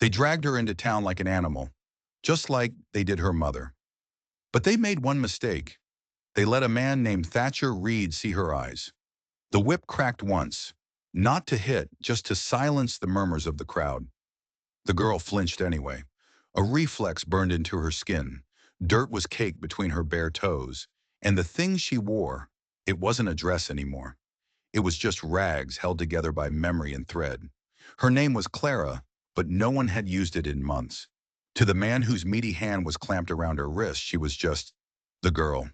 They dragged her into town like an animal, just like they did her mother. But they made one mistake. They let a man named Thatcher Reed see her eyes. The whip cracked once, not to hit, just to silence the murmurs of the crowd. The girl flinched anyway. A reflex burned into her skin. Dirt was caked between her bare toes. And the thing she wore, it wasn't a dress anymore. It was just rags held together by memory and thread. Her name was Clara, but no one had used it in months. To the man whose meaty hand was clamped around her wrist, she was just the girl,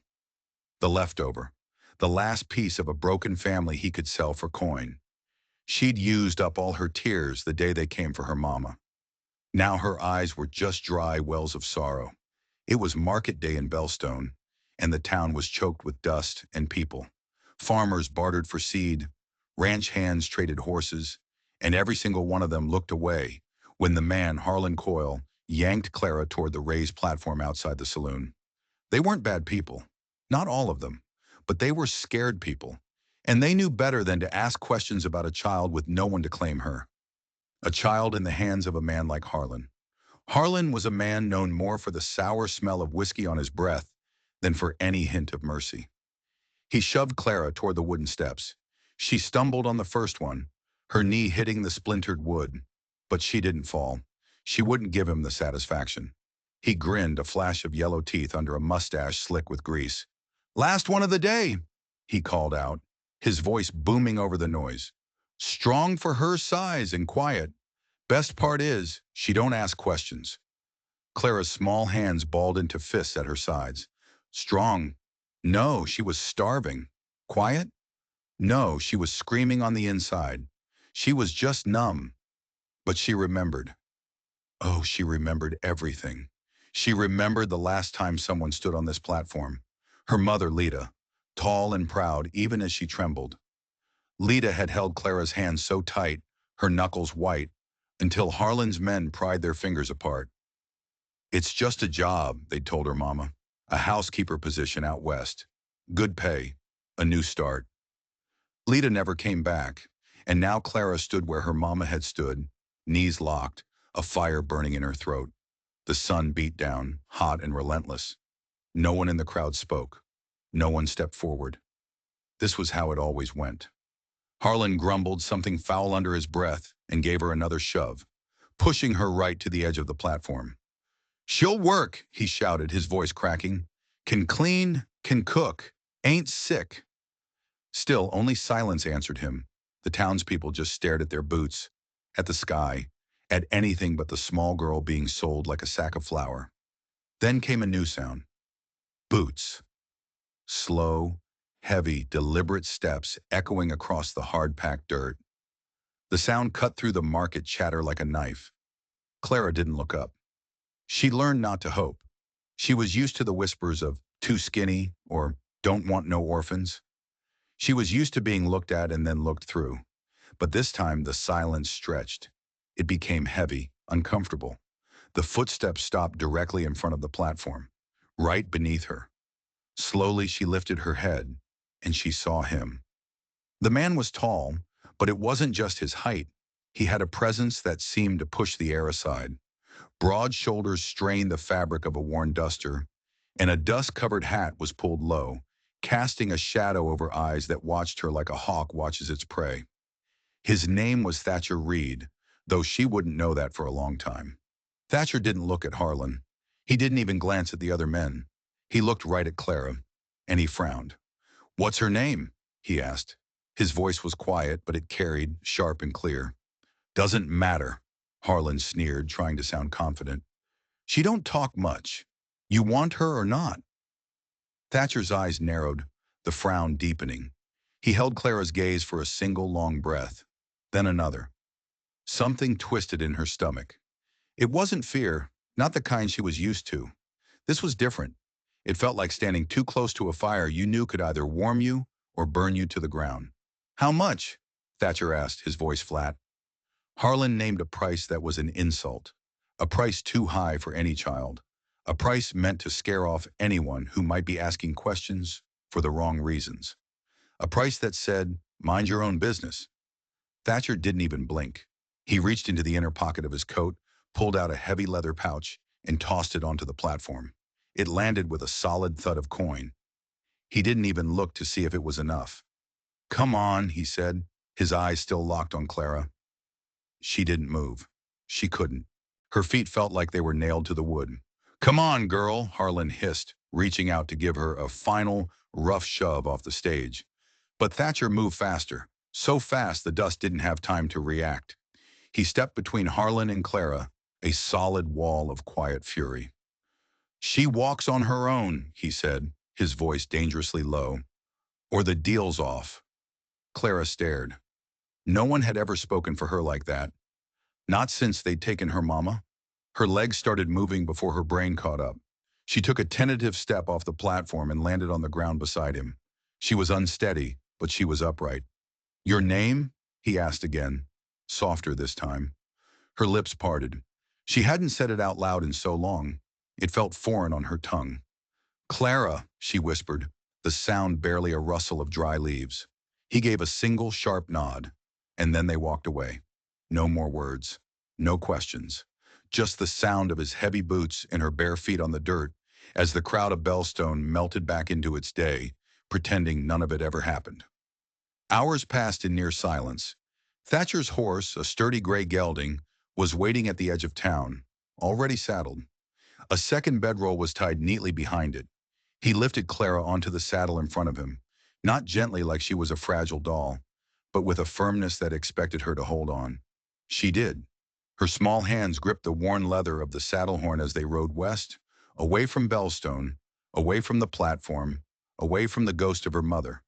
the leftover, the last piece of a broken family he could sell for coin. She'd used up all her tears the day they came for her mama. Now her eyes were just dry wells of sorrow. It was market day in Bellstone, and the town was choked with dust and people. Farmers bartered for seed, ranch hands traded horses, and every single one of them looked away when the man, Harlan Coyle, yanked Clara toward the raised platform outside the saloon. They weren't bad people, not all of them, but they were scared people, and they knew better than to ask questions about a child with no one to claim her. A child in the hands of a man like Harlan. Harlan was a man known more for the sour smell of whiskey on his breath than for any hint of mercy. He shoved Clara toward the wooden steps. She stumbled on the first one, her knee hitting the splintered wood. But she didn't fall. She wouldn't give him the satisfaction. He grinned, a flash of yellow teeth under a mustache slick with grease. "Last one of the day," he called out, his voice booming over the noise. "Strong for her size and quiet. Best part is, she don't ask questions." Clara's small hands balled into fists at her sides. Strong? No, she was starving. Quiet? No, she was screaming on the inside. She was just numb. But she remembered. Oh, she remembered everything. She remembered the last time someone stood on this platform. Her mother, Lita, tall and proud even as she trembled. Lita had held Clara's hand so tight, her knuckles white, until Harlan's men pried their fingers apart. "It's just a job," they'd told her mama. "A housekeeper position out west. Good pay. A new start." Lita never came back, and now Clara stood where her mama had stood, knees locked, a fire burning in her throat. The sun beat down, hot and relentless. No one in the crowd spoke. No one stepped forward. This was how it always went. Harlan grumbled something foul under his breath and gave her another shove, pushing her right to the edge of the platform. "She'll work," he shouted, his voice cracking. "Can clean, can cook, ain't sick." Still, only silence answered him. The townspeople just stared at their boots, at the sky, at anything but the small girl being sold like a sack of flour. Then came a new sound. Boots. Slow, heavy, deliberate steps echoing across the hard-packed dirt. The sound cut through the market chatter like a knife. Clara didn't look up. She learned not to hope. She was used to the whispers of "too skinny" or "don't want no orphans." She was used to being looked at and then looked through. But this time the silence stretched. It became heavy, uncomfortable. The footsteps stopped directly in front of the platform, right beneath her. Slowly she lifted her head, and she saw him. The man was tall, but it wasn't just his height. He had a presence that seemed to push the air aside. Broad shoulders strained the fabric of a worn duster, and a dust-covered hat was pulled low, casting a shadow over eyes that watched her like a hawk watches its prey. His name was Thatcher Reed, though she wouldn't know that for a long time. Thatcher didn't look at Harlan. He didn't even glance at the other men. He looked right at Clara, and he frowned. "What's her name?" he asked. His voice was quiet, but it carried, sharp and clear. "Doesn't matter," Harlan sneered, trying to sound confident. "She don't talk much. You want her or not?" Thatcher's eyes narrowed, the frown deepening. He held Clara's gaze for a single long breath, then another. Something twisted in her stomach. It wasn't fear, not the kind she was used to. This was different. It felt like standing too close to a fire you knew could either warm you or burn you to the ground. "How much?" Thatcher asked, his voice flat. Harlan named a price that was an insult, a price too high for any child, a price meant to scare off anyone who might be asking questions for the wrong reasons, a price that said, "Mind your own business." Thatcher didn't even blink. He reached into the inner pocket of his coat, pulled out a heavy leather pouch, and tossed it onto the platform. It landed with a solid thud of coin. He didn't even look to see if it was enough. "Come on," he said, his eyes still locked on Clara. She didn't move. She couldn't. Her feet felt like they were nailed to the wood. "Come on, girl," Harlan hissed, reaching out to give her a final, rough shove off the stage. But Thatcher moved faster, so fast the dust didn't have time to react. He stepped between Harlan and Clara, a solid wall of quiet fury. "She walks on her own," he said, his voice dangerously low. "Or the deal's off." Clara stared. No one had ever spoken for her like that. Not since they'd taken her mama. Her legs started moving before her brain caught up. She took a tentative step off the platform and landed on the ground beside him. She was unsteady, but she was upright. "Your name?" he asked again, softer this time. Her lips parted. She hadn't said it out loud in so long. It felt foreign on her tongue. "Clara," she whispered, the sound barely a rustle of dry leaves. He gave a single sharp nod, and then they walked away. No more words, no questions, just the sound of his heavy boots and her bare feet on the dirt as the crowd of Bellstone melted back into its day, pretending none of it ever happened. Hours passed in near silence. Thatcher's horse, a sturdy gray gelding, was waiting at the edge of town, already saddled. A second bedroll was tied neatly behind it. He lifted Clara onto the saddle in front of him, not gently like she was a fragile doll, but with a firmness that expected her to hold on. She did. Her small hands gripped the worn leather of the saddle horn as they rode west, away from Bellstone, away from the platform, away from the ghost of her mother.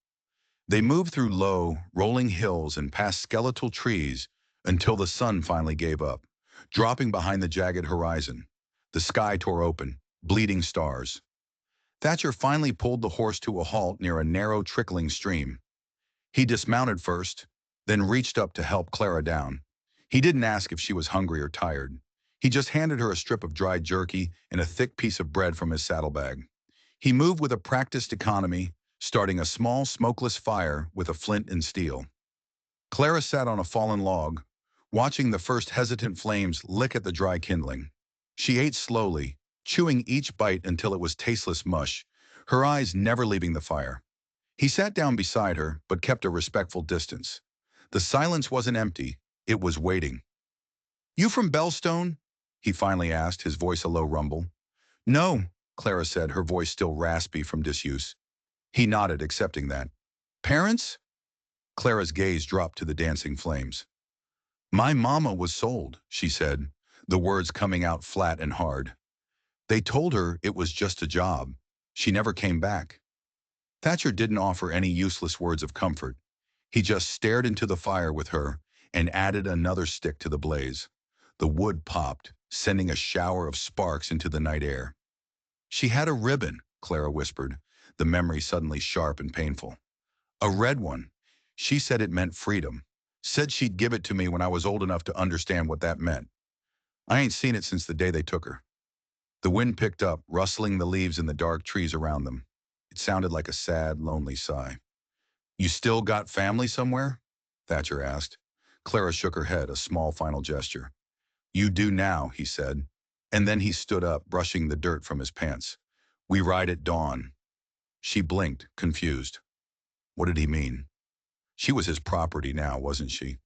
They moved through low, rolling hills and past skeletal trees until the sun finally gave up, dropping behind the jagged horizon. The sky tore open, bleeding stars. Thatcher finally pulled the horse to a halt near a narrow, trickling stream. He dismounted first, then reached up to help Clara down. He didn't ask if she was hungry or tired. He just handed her a strip of dried jerky and a thick piece of bread from his saddlebag. He moved with a practiced economy, starting a small, smokeless fire with a flint and steel. Clara sat on a fallen log, watching the first hesitant flames lick at the dry kindling. She ate slowly, chewing each bite until it was tasteless mush, her eyes never leaving the fire. He sat down beside her, but kept a respectful distance. The silence wasn't empty, it was waiting. "You from Bellstone?" he finally asked, his voice a low rumble. "No," Clara said, her voice still raspy from disuse. He nodded, accepting that. "Parents?" Clara's gaze dropped to the dancing flames. "My mama was sold," she said, the words coming out flat and hard. "They told her it was just a job. She never came back." Thatcher didn't offer any useless words of comfort. He just stared into the fire with her and added another stick to the blaze. The wood popped, sending a shower of sparks into the night air. "She had a ribbon," Clara whispered, the memory suddenly sharp and painful. "A red one. She said it meant freedom. Said she'd give it to me when I was old enough to understand what that meant. I ain't seen it since the day they took her." The wind picked up, rustling the leaves in the dark trees around them. It sounded like a sad, lonely sigh. "You still got family somewhere?" Thatcher asked. Clara shook her head, a small final gesture. "You do now," he said. And then he stood up, brushing the dirt from his pants. "We ride at dawn." She blinked, confused. What did he mean? She was his property now, wasn't she?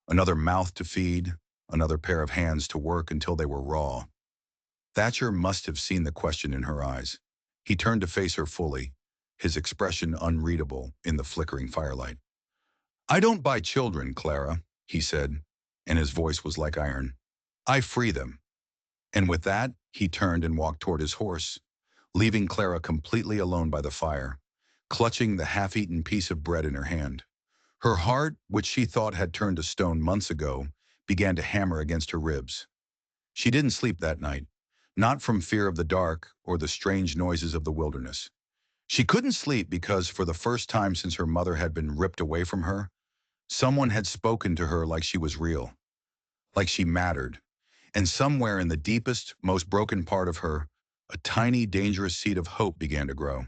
Another mouth to feed, another pair of hands to work until they were raw. Thatcher must have seen the question in her eyes. He turned to face her fully, his expression unreadable in the flickering firelight. "I don't buy children, Clara," he said, and his voice was like iron. "I free them." And with that, he turned and walked toward his horse, leaving Clara completely alone by the fire, clutching the half-eaten piece of bread in her hand. Her heart, which she thought had turned to stone months ago, began to hammer against her ribs. She didn't sleep that night, not from fear of the dark or the strange noises of the wilderness. She couldn't sleep because, for the first time since her mother had been ripped away from her, someone had spoken to her like she was real, like she mattered. And somewhere in the deepest, most broken part of her, a tiny, dangerous seed of hope began to grow.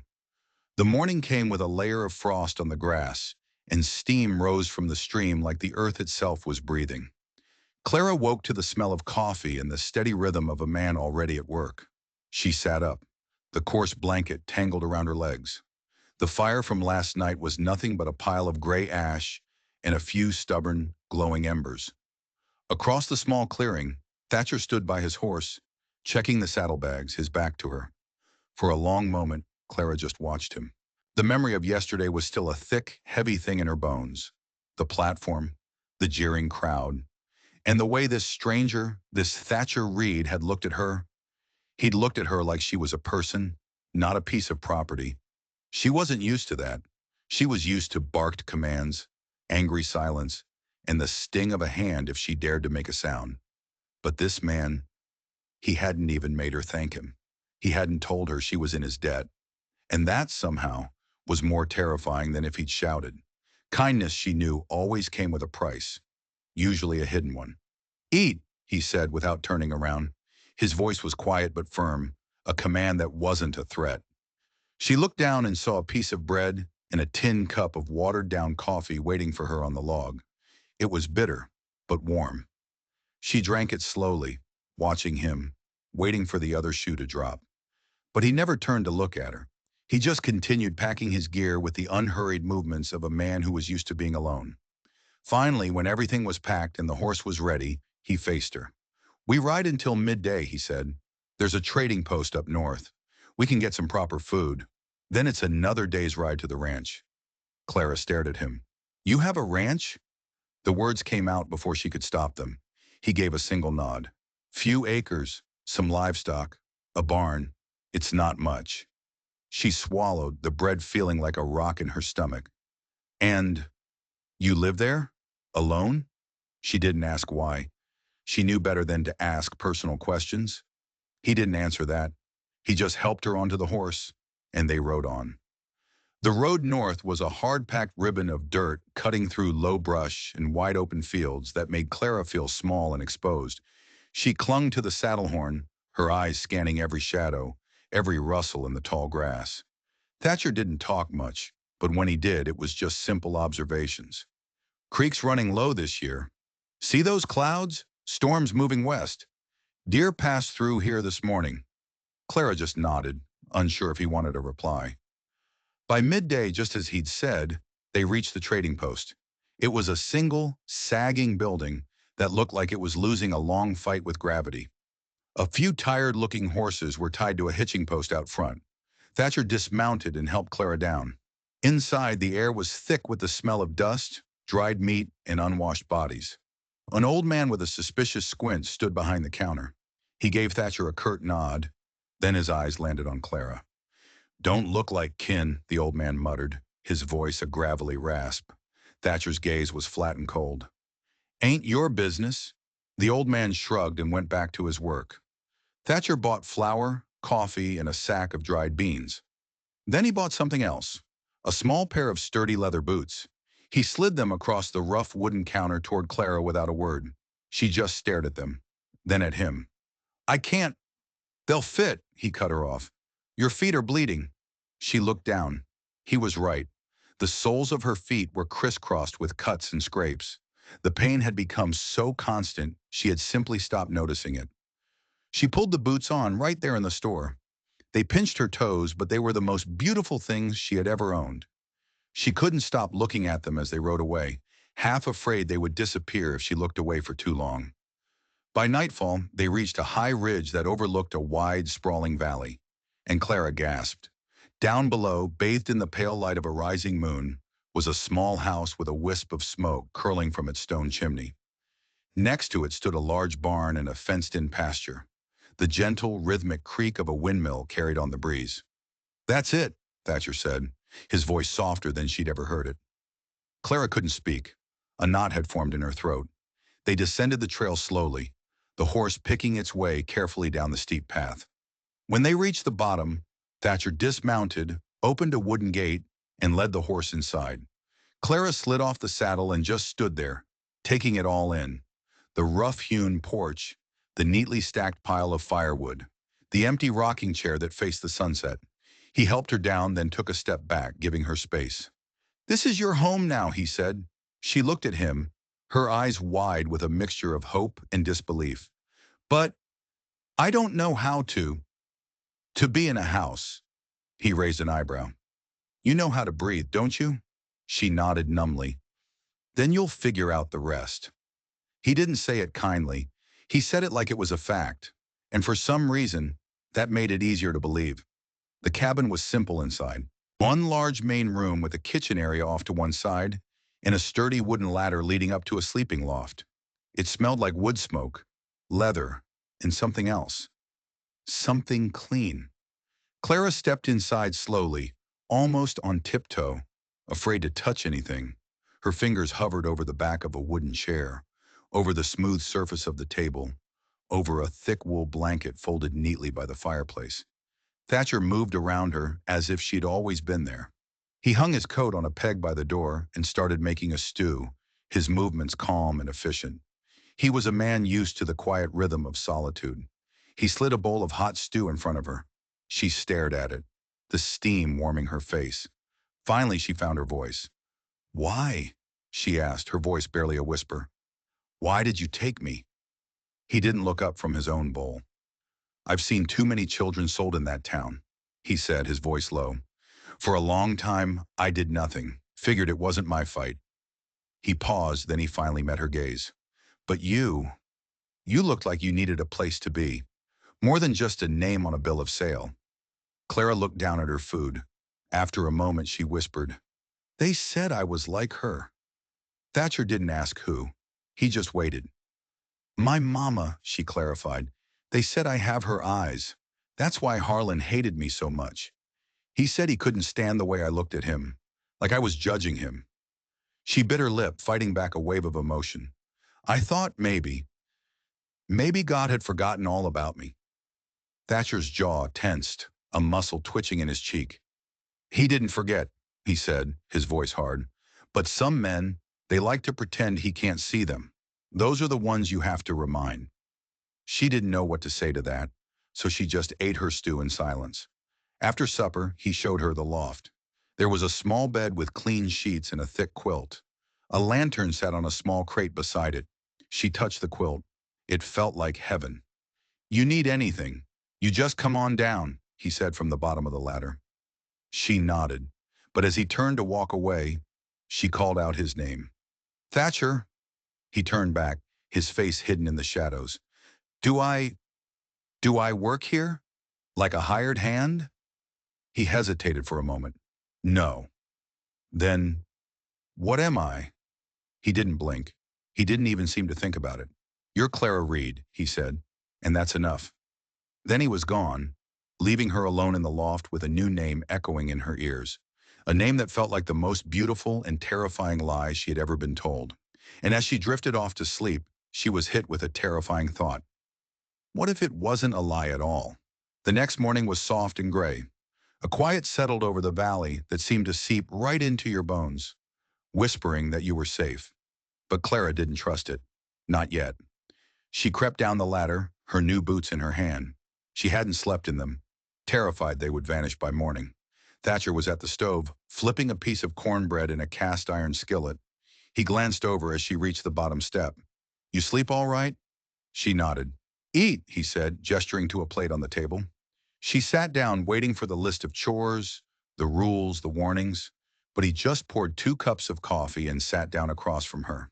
The morning came with a layer of frost on the grass, and steam rose from the stream like the earth itself was breathing. Clara woke to the smell of coffee and the steady rhythm of a man already at work. She sat up, the coarse blanket tangled around her legs. The fire from last night was nothing but a pile of gray ash and a few stubborn, glowing embers. Across the small clearing, Thatcher stood by his horse, checking the saddlebags, his back to her. For a long moment, Clara just watched him. The memory of yesterday was still a thick, heavy thing in her bones. The platform, the jeering crowd, and the way this stranger, this Thatcher Reed, had looked at her. He'd looked at her like she was a person, not a piece of property. She wasn't used to that. She was used to barked commands, angry silence, and the sting of a hand if she dared to make a sound. But this man, he hadn't even made her thank him. He hadn't told her she was in his debt. And that, somehow, was more terrifying than if he'd shouted. Kindness, she knew, always came with a price, usually a hidden one. "Eat," he said without turning around. His voice was quiet but firm, a command that wasn't a threat. She looked down and saw a piece of bread and a tin cup of watered-down coffee waiting for her on the log. It was bitter, but warm. She drank it slowly, watching him, waiting for the other shoe to drop. But he never turned to look at her. He just continued packing his gear with the unhurried movements of a man who was used to being alone. Finally, when everything was packed and the horse was ready, he faced her. "We ride until midday," he said. "There's a trading post up north. We can get some proper food. Then it's another day's ride to the ranch." Clara stared at him. "You have a ranch?" The words came out before she could stop them. He gave a single nod. "Few acres, some livestock, a barn. It's not much." She swallowed, the bread feeling like a rock in her stomach. "And you live there? Alone?" She didn't ask why. She knew better than to ask personal questions. He didn't answer that. He just helped her onto the horse, and they rode on. The road north was a hard-packed ribbon of dirt cutting through low brush and wide-open fields that made Clara feel small and exposed. She clung to the saddle horn, her eyes scanning every shadow, every rustle in the tall grass. Thatcher didn't talk much, but when he did, it was just simple observations. "Creek's running low this year. See those clouds? Storm's moving west. Deer passed through here this morning." Clara just nodded, unsure if he wanted a reply. By midday, just as he'd said, they reached the trading post. It was a single, sagging building that looked like it was losing a long fight with gravity. A few tired-looking horses were tied to a hitching post out front. Thatcher dismounted and helped Clara down. Inside, the air was thick with the smell of dust, dried meat, and unwashed bodies. An old man with a suspicious squint stood behind the counter. He gave Thatcher a curt nod, then his eyes landed on Clara. "Don't look like kin," the old man muttered, his voice a gravelly rasp. Thatcher's gaze was flat and cold. "Ain't your business." The old man shrugged and went back to his work. Thatcher bought flour, coffee, and a sack of dried beans. Then he bought something else, a small pair of sturdy leather boots. He slid them across the rough wooden counter toward Clara without a word. She just stared at them, then at him. "I can't. They'll fit," he cut her off. "Your feet are bleeding." She looked down. He was right. The soles of her feet were crisscrossed with cuts and scrapes. The pain had become so constant, she had simply stopped noticing it. She pulled the boots on right there in the store. They pinched her toes, but they were the most beautiful things she had ever owned. She couldn't stop looking at them as they rode away, half afraid they would disappear if she looked away for too long. By nightfall, they reached a high ridge that overlooked a wide, sprawling valley, and Clara gasped. Down below, bathed in the pale light of a rising moon, was a small house with a wisp of smoke curling from its stone chimney. Next to it stood a large barn and a fenced-in pasture. The gentle, rhythmic creak of a windmill carried on the breeze. "That's it," Thatcher said, his voice softer than she'd ever heard it. Clara couldn't speak. A knot had formed in her throat. They descended the trail slowly, the horse picking its way carefully down the steep path. When they reached the bottom, Thatcher dismounted, opened a wooden gate, and led the horse inside. Clara slid off the saddle and just stood there, taking it all in. The rough-hewn porch, the neatly stacked pile of firewood, the empty rocking chair that faced the sunset. He helped her down, then took a step back, giving her space. "This is your home now," he said. She looked at him, her eyes wide with a mixture of hope and disbelief. But I don't know how to be in a house. He raised an eyebrow. You know how to breathe, don't you? She nodded numbly. Then you'll figure out the rest. He didn't say it kindly. He said it like it was a fact. And for some reason, that made it easier to believe. The cabin was simple inside. One large main room with a kitchen area off to one side and a sturdy wooden ladder leading up to a sleeping loft. It smelled like wood smoke, leather, and something else. Something clean. Clara stepped inside slowly, almost on tiptoe, afraid to touch anything. Her fingers hovered over the back of a wooden chair, over the smooth surface of the table, over a thick wool blanket folded neatly by the fireplace. Thatcher moved around her as if she'd always been there. He hung his coat on a peg by the door and started making a stew, his movements calm and efficient. He was a man used to the quiet rhythm of solitude. He slid a bowl of hot stew in front of her. She stared at it, the steam warming her face. Finally, she found her voice. Why? She asked, her voice barely a whisper. Why did you take me? He didn't look up from his own bowl. I've seen too many children sold in that town, he said, his voice low. For a long time, I did nothing, figured it wasn't my fight. He paused, then he finally met her gaze. But you looked like you needed a place to be, more than just a name on a bill of sale. Clara looked down at her food. After a moment, she whispered, They said I was like her. Thatcher didn't ask who. He just waited. My mama, she clarified. They said I have her eyes. That's why Harlan hated me so much. He said he couldn't stand the way I looked at him, like I was judging him. She bit her lip, fighting back a wave of emotion. I thought maybe God had forgotten all about me. Thatcher's jaw tensed, a muscle twitching in his cheek. He didn't forget, he said, his voice hard. But some men, they like to pretend he can't see them. Those are the ones you have to remind. She didn't know what to say to that, so she just ate her stew in silence. After supper, he showed her the loft. There was a small bed with clean sheets and a thick quilt. A lantern sat on a small crate beside it. She touched the quilt. It felt like heaven. You need anything. You just come on down, he said from the bottom of the ladder. She nodded, but as he turned to walk away, she called out his name. Thatcher. He turned back, his face hidden in the shadows. Do I work here? Like a hired hand? He hesitated for a moment. No. Then, what am I? He didn't blink. He didn't even seem to think about it. You're Clara Reed, he said, and that's enough. Then he was gone, leaving her alone in the loft with a new name echoing in her ears. A name that felt like the most beautiful and terrifying lie she had ever been told. And as she drifted off to sleep, she was hit with a terrifying thought. What if it wasn't a lie at all? The next morning was soft and gray. A quiet settled over the valley that seemed to seep right into your bones, whispering that you were safe. But Clara didn't trust it. Not yet. She crept down the ladder, her new boots in her hand. She hadn't slept in them, terrified they would vanish by morning. Thatcher was at the stove, flipping a piece of cornbread in a cast-iron skillet. He glanced over as she reached the bottom step. You sleep all right? She nodded. Eat, he said, gesturing to a plate on the table. She sat down, waiting for the list of chores, the rules, the warnings, but he just poured 2 cups of coffee and sat down across from her.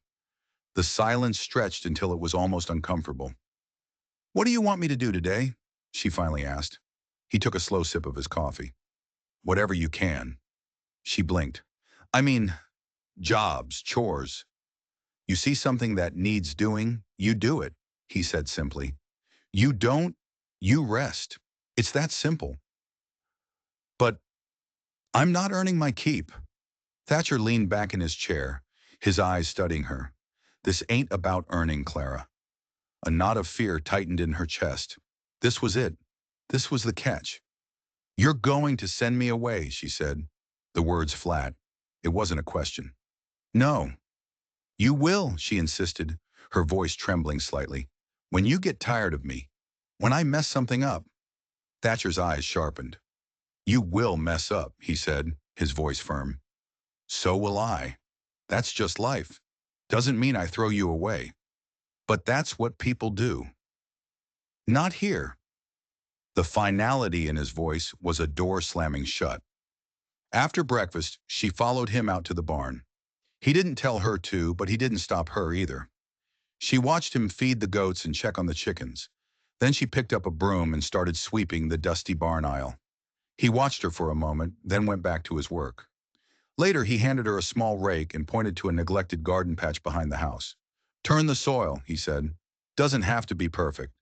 The silence stretched until it was almost uncomfortable. What do you want me to do today? She finally asked. He took a slow sip of his coffee. Whatever you can. She blinked. I mean, jobs, chores. You see something that needs doing, you do it, he said simply. You don't, you rest. It's that simple. But I'm not earning my keep. Thatcher leaned back in his chair, his eyes studying her. This ain't about earning, Clara. A knot of fear tightened in her chest. This was it. This was the catch. You're going to send me away, she said, the words flat. It wasn't a question. No. You will, she insisted, her voice trembling slightly. When you get tired of me, when I mess something up. Thatcher's eyes sharpened. You will mess up, he said, his voice firm. So will I. That's just life. Doesn't mean I throw you away. But that's what people do. Not here. The finality in his voice was a door slamming shut. After breakfast, she followed him out to the barn. He didn't tell her to, but he didn't stop her either. She watched him feed the goats and check on the chickens. Then she picked up a broom and started sweeping the dusty barn aisle. He watched her for a moment, then went back to his work. Later, he handed her a small rake and pointed to a neglected garden patch behind the house. Turn the soil, he said. Doesn't have to be perfect.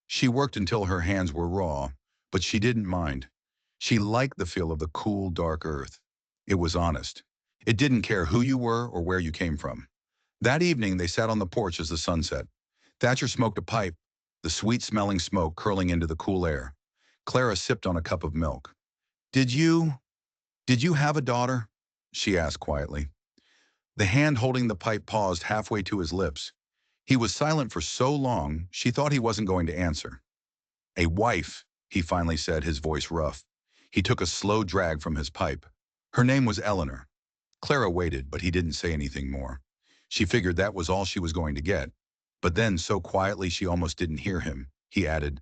She worked until her hands were raw, but she didn't mind. She liked the feel of the cool, dark earth. It was honest. It didn't care who you were or where you came from. That evening, they sat on the porch as the sun set. Thatcher smoked a pipe, the sweet-smelling smoke curling into the cool air. Clara sipped on a cup of milk. Did you have a daughter? She asked quietly. The hand holding the pipe paused halfway to his lips. He was silent for so long, she thought he wasn't going to answer. A wife, he finally said, his voice rough. He took a slow drag from his pipe. Her name was Eleanor. Clara waited, but he didn't say anything more. She figured that was all she was going to get. But then, so quietly she almost didn't hear him, he added,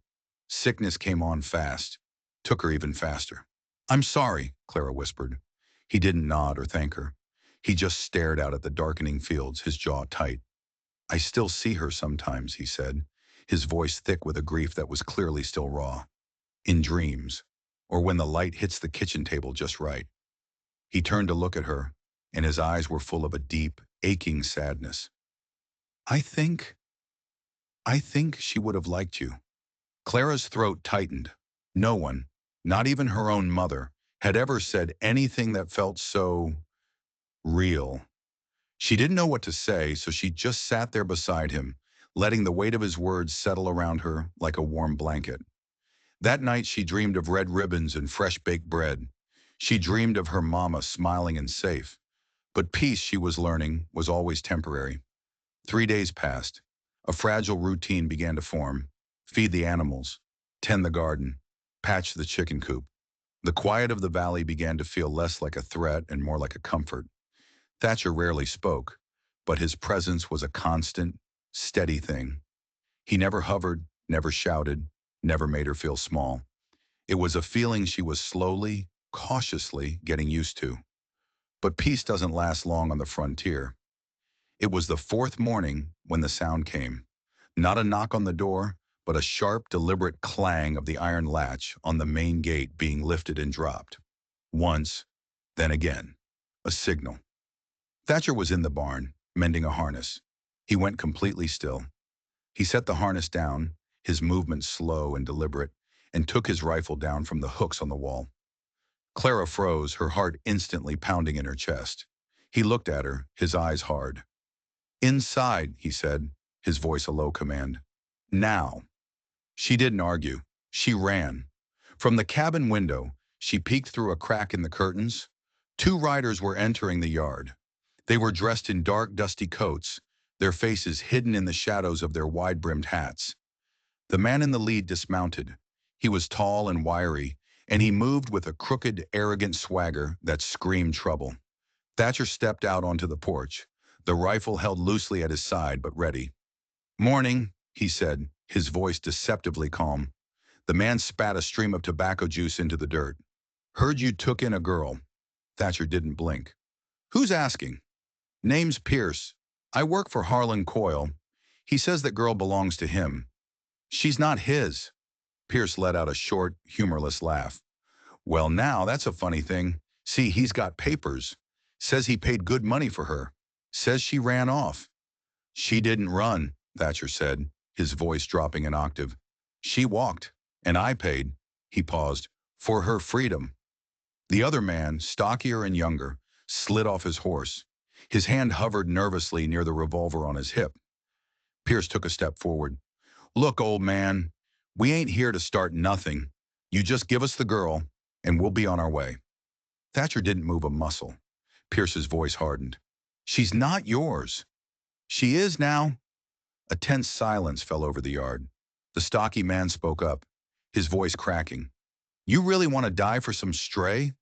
sickness came on fast. Took her even faster. I'm sorry, Clara whispered. He didn't nod or thank her. He just stared out at the darkening fields, his jaw tight. I still see her sometimes, he said, his voice thick with a grief that was clearly still raw. In dreams, or when the light hits the kitchen table just right. He turned to look at her, and his eyes were full of a deep, aching sadness. I think she would have liked you. Clara's throat tightened. No one, not even her own mother, had ever said anything that felt so real. She didn't know what to say, so she just sat there beside him, letting the weight of his words settle around her like a warm blanket. That night she dreamed of red ribbons and fresh-baked bread. She dreamed of her mama smiling and safe. But peace, she was learning, was always temporary. 3 days passed. A fragile routine began to form. Feed the animals, tend the garden, patch the chicken coop. The quiet of the valley began to feel less like a threat and more like a comfort. Thatcher rarely spoke, but his presence was a constant, steady thing. He never hovered, never shouted, never made her feel small. It was a feeling she was slowly, cautiously getting used to. But peace doesn't last long on the frontier. It was the fourth morning when the sound came. Not a knock on the door, but a sharp, deliberate clang of the iron latch on the main gate being lifted and dropped. Once, then again. A signal. Thatcher was in the barn, mending a harness. He went completely still. He set the harness down, his movements slow and deliberate, and took his rifle down from the hooks on the wall. Clara froze, her heart instantly pounding in her chest. He looked at her, his eyes hard. Inside, he said, his voice a low command. Now. She didn't argue. She ran. From the cabin window, she peeked through a crack in the curtains. 2 riders were entering the yard. They were dressed in dark, dusty coats, their faces hidden in the shadows of their wide-brimmed hats. The man in the lead dismounted. He was tall and wiry, and he moved with a crooked, arrogant swagger that screamed trouble. Thatcher stepped out onto the porch, the rifle held loosely at his side but ready. Morning, he said, his voice deceptively calm. The man spat a stream of tobacco juice into the dirt. Heard you took in a girl. Thatcher didn't blink. Who's asking? Name's Pierce. I work for Harlan Coyle. He says that girl belongs to him. She's not his. Pierce let out a short, humorless laugh. Well, now, that's a funny thing. See, he's got papers. Says he paid good money for her. Says she ran off. She didn't run, Thatcher said, his voice dropping an octave. She walked, and I paid, he paused, for her freedom. The other man, stockier and younger, slid off his horse. His hand hovered nervously near the revolver on his hip. Pierce took a step forward. Look, old man, we ain't here to start nothing. You just give us the girl, and we'll be on our way. Thatcher didn't move a muscle. Pierce's voice hardened. She's not yours. She is now. A tense silence fell over the yard. The stocky man spoke up, his voice cracking. You really want to die for some stray?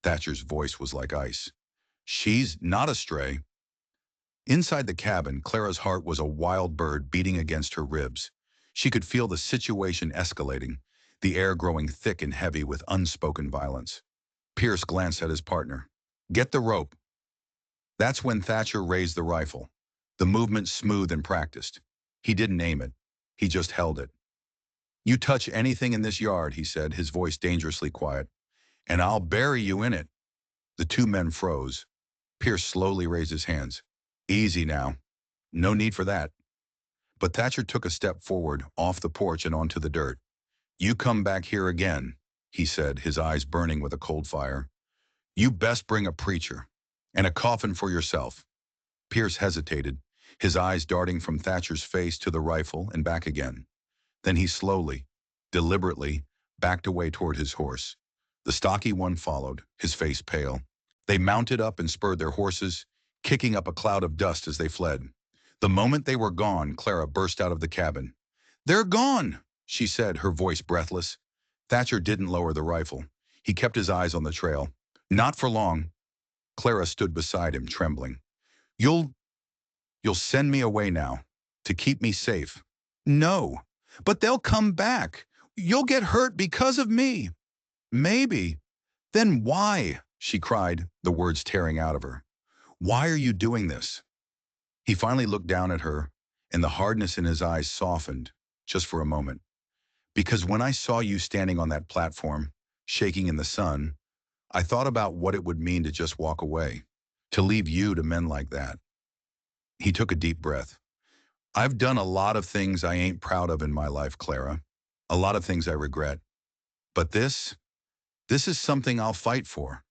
Thatcher's voice was like ice. She's not a stray. Inside the cabin, Clara's heart was a wild bird beating against her ribs. She could feel the situation escalating, the air growing thick and heavy with unspoken violence. Pierce glanced at his partner. "Get the rope." That's when Thatcher raised the rifle, the movement smooth and practiced. He didn't aim it. He just held it. "You touch anything in this yard," he said, his voice dangerously quiet, "and I'll bury you in it." The two men froze. Pierce slowly raised his hands. "Easy now. No need for that." But Thatcher took a step forward, off the porch and onto the dirt. "You come back here again," he said, his eyes burning with a cold fire. "You best bring a preacher. And a coffin for yourself." Pierce hesitated, his eyes darting from Thatcher's face to the rifle and back again. Then he slowly, deliberately, backed away toward his horse. The stocky one followed, his face pale. They mounted up and spurred their horses, kicking up a cloud of dust as they fled. The moment they were gone, Clara burst out of the cabin. "They're gone," she said, her voice breathless. Thatcher didn't lower the rifle. He kept his eyes on the trail. "Not for long." Clara stood beside him, trembling. You'll send me away now, to keep me safe." "No, but they'll come back. You'll get hurt because of me." "Maybe." "Then why?" she cried, the words tearing out of her. "Why are you doing this?" He finally looked down at her, and the hardness in his eyes softened, just for a moment. "Because when I saw you standing on that platform, shaking in the sun, I thought about what it would mean to just walk away, to leave you to men like that." He took a deep breath. "I've done a lot of things I ain't proud of in my life, Clara. A lot of things I regret. But this is something I'll fight for."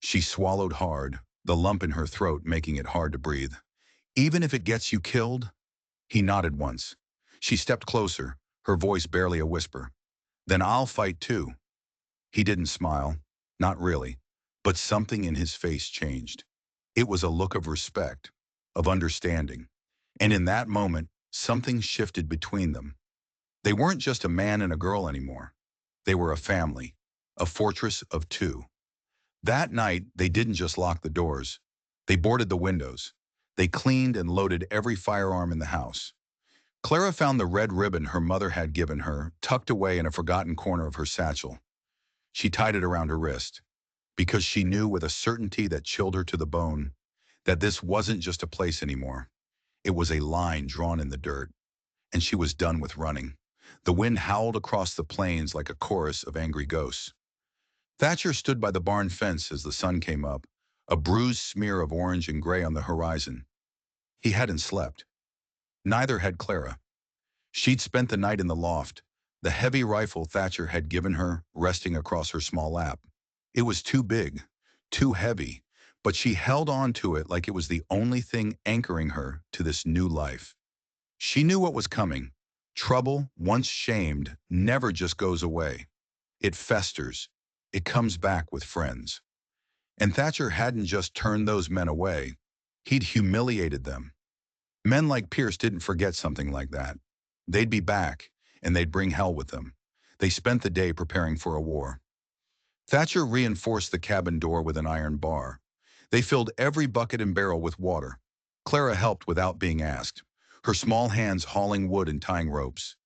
She swallowed hard, the lump in her throat making it hard to breathe. "Even if it gets you killed?" He nodded once. She stepped closer, her voice barely a whisper. "Then I'll fight too." He didn't smile, not really, but something in his face changed. It was a look of respect, of understanding. And in that moment, something shifted between them. They weren't just a man and a girl anymore. They were a family, a fortress of two. That night, they didn't just lock the doors. They boarded the windows. They cleaned and loaded every firearm in the house. Clara found the red ribbon her mother had given her, tucked away in a forgotten corner of her satchel. She tied it around her wrist, because she knew with a certainty that chilled her to the bone that this wasn't just a place anymore. It was a line drawn in the dirt, and she was done with running. The wind howled across the plains like a chorus of angry ghosts. Thatcher stood by the barn fence as the sun came up, a bruised smear of orange and gray on the horizon. He hadn't slept. Neither had Clara. She'd spent the night in the loft, the heavy rifle Thatcher had given her resting across her small lap. It was too big, too heavy, but she held on to it like it was the only thing anchoring her to this new life. She knew what was coming. Trouble, once shamed, never just goes away. It festers. It comes back with friends. And Thatcher hadn't just turned those men away. He'd humiliated them. Men like Pierce didn't forget something like that. They'd be back, and they'd bring hell with them. They spent the day preparing for a war. Thatcher reinforced the cabin door with an iron bar. They filled every bucket and barrel with water. Clara helped without being asked, her small hands hauling wood and tying ropes.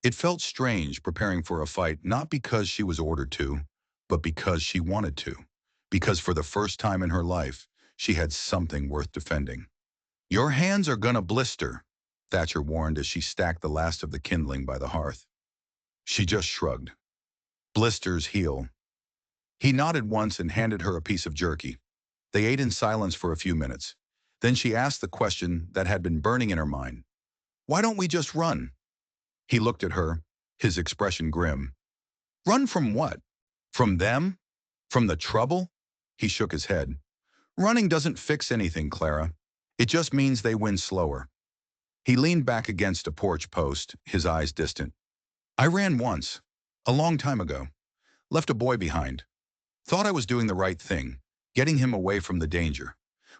It felt strange preparing for a fight, not because she was ordered to, but because she wanted to. Because for the first time in her life, she had something worth defending. "Your hands are gonna blister," Thatcher warned as she stacked the last of the kindling by the hearth. She just shrugged. "Blisters heal." He nodded once and handed her a piece of jerky. They ate in silence for a few minutes. Then she asked the question that had been burning in her mind. "Why don't we just run?" He looked at her, his expression grim. "Run from what? From them? From the trouble?" He shook his head. "Running doesn't fix anything, Clara. It just means they win slower." He leaned back against a porch post, his eyes distant. "I ran once, a long time ago. Left a boy behind. Thought I was doing the right thing, getting him away from the danger.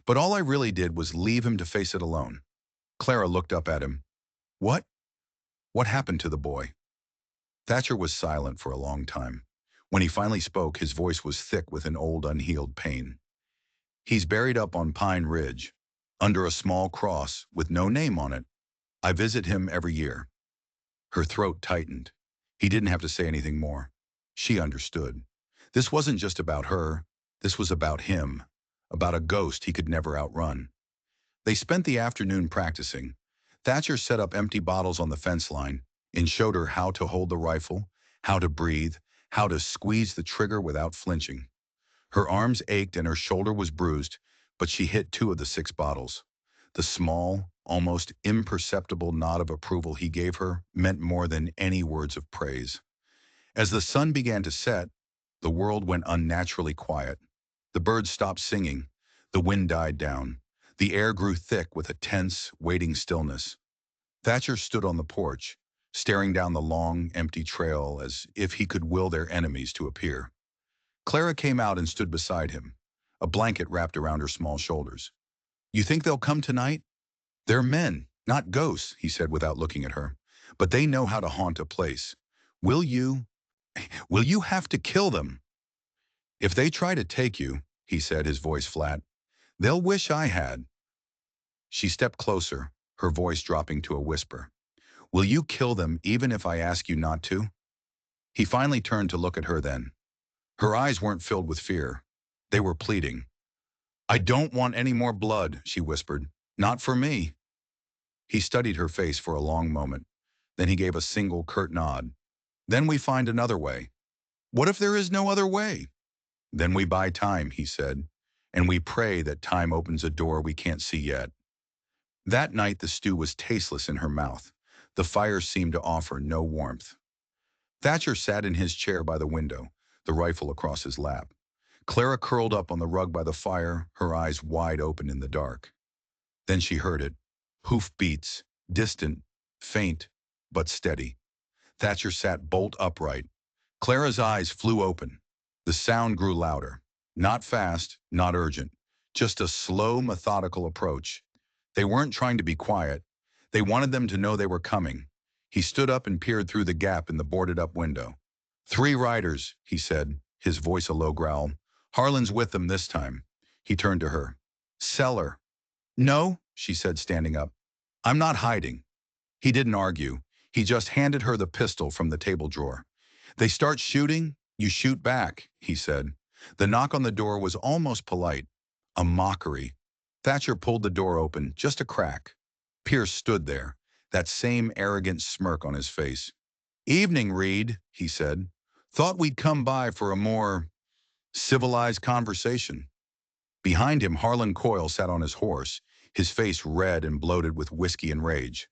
But all I really did was leave him to face it alone." Clara looked up at him. "What? What happened to the boy?" Thatcher was silent for a long time. When he finally spoke, his voice was thick with an old unhealed pain. "He's buried up on Pine Ridge. under a small cross with no name on it. I visit him every year. Her throat tightened. He didn't have to say anything more. She understood. This wasn't just about her. This was about him, about a ghost he could never outrun. They spent the afternoon practicing. Thatcher set up empty bottles on the fence line and showed her how to hold the rifle, how to breathe, how to squeeze the trigger without flinching. Her arms ached and her shoulder was bruised, but she hit 2 of the 6 bottles. The small, almost imperceptible nod of approval he gave her meant more than any words of praise. As the sun began to set, the world went unnaturally quiet. The birds stopped singing. The wind died down. The air grew thick with a tense, waiting stillness. Thatcher stood on the porch, staring down the long, empty trail as if he could will their enemies to appear. Clara came out and stood beside him, a blanket wrapped around her small shoulders. "You think they'll come tonight?" "They're men, not ghosts," he said without looking at her. "But they know how to haunt a place. Will you, will you have to kill them?" "If they try to take you," he said, his voice flat, "they'll wish I had." She stepped closer, her voice dropping to a whisper. "Will you kill them even if I ask you not to?" He finally turned to look at her then. Her eyes weren't filled with fear. They were pleading. "I don't want any more blood," she whispered. "Not for me." He studied her face for a long moment. Then he gave a single curt nod. "Then we find another way." "What if there is no other way?" "Then we buy time," he said, "and we pray that time opens a door we can't see yet." That night the stew was tasteless in her mouth. The fire seemed to offer no warmth. Thatcher sat in his chair by the window, the rifle across his lap. Clara curled up on the rug by the fire, her eyes wide open in the dark. Then she heard it. Hoof beats, distant, faint, but steady. Thatcher sat bolt upright. Clara's eyes flew open. The sound grew louder. Not fast, not urgent. Just a slow, methodical approach. They weren't trying to be quiet. They wanted them to know they were coming. He stood up and peered through the gap in the boarded-up window. "3 riders," he said, his voice a low growl. "Harlan's with them this time." He turned to her. "Cellar." "No," she said, standing up. "I'm not hiding." He didn't argue. He just handed her the pistol from the table drawer. "They start shooting, you shoot back," he said. The knock on the door was almost polite, a mockery. Thatcher pulled the door open, just a crack. Pierce stood there, that same arrogant smirk on his face. "Evening, Reed," he said. "Thought we'd come by for a more civilized conversation." Behind him, Harlan Coyle sat on his horse, his face red and bloated with whiskey and rage.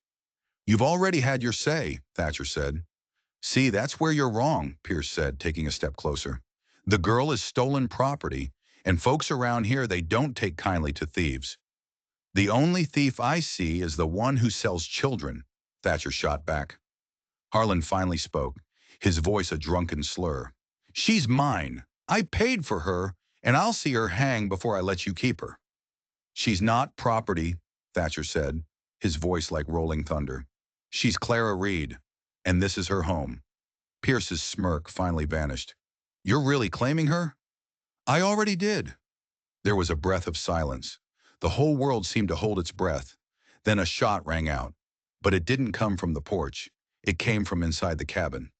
"You've already had your say," Thatcher said. "See, that's where you're wrong," Pierce said, taking a step closer. "The girl is stolen property, and folks around here, they don't take kindly to thieves." "The only thief I see is the one who sells children," Thatcher shot back. Harlan finally spoke, his voice a drunken slur. "She's mine. I paid for her, and I'll see her hang before I let you keep her." "She's not property," Thatcher said, his voice like rolling thunder. "She's Clara Reed, and this is her home." Pierce's smirk finally vanished. "You're really claiming her?" "I already did." There was a breath of silence. The whole world seemed to hold its breath. Then a shot rang out. But it didn't come from the porch. It came from inside the cabin.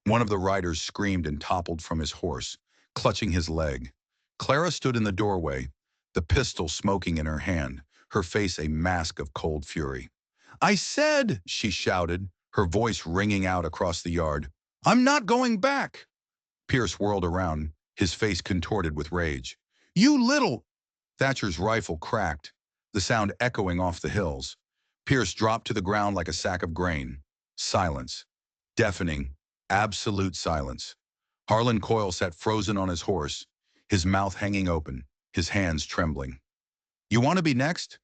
One of the riders screamed and toppled from his horse, clutching his leg. Clara stood in the doorway, the pistol smoking in her hand, her face a mask of cold fury. "I said," she shouted, her voice ringing out across the yard, "I'm not going back." Pierce whirled around, his face contorted with rage. "You little—" Thatcher's rifle cracked, the sound echoing off the hills. Pierce dropped to the ground like a sack of grain. Silence. Deafening, absolute silence. Harlan Coyle sat frozen on his horse, his mouth hanging open, his hands trembling. "You want to be next?"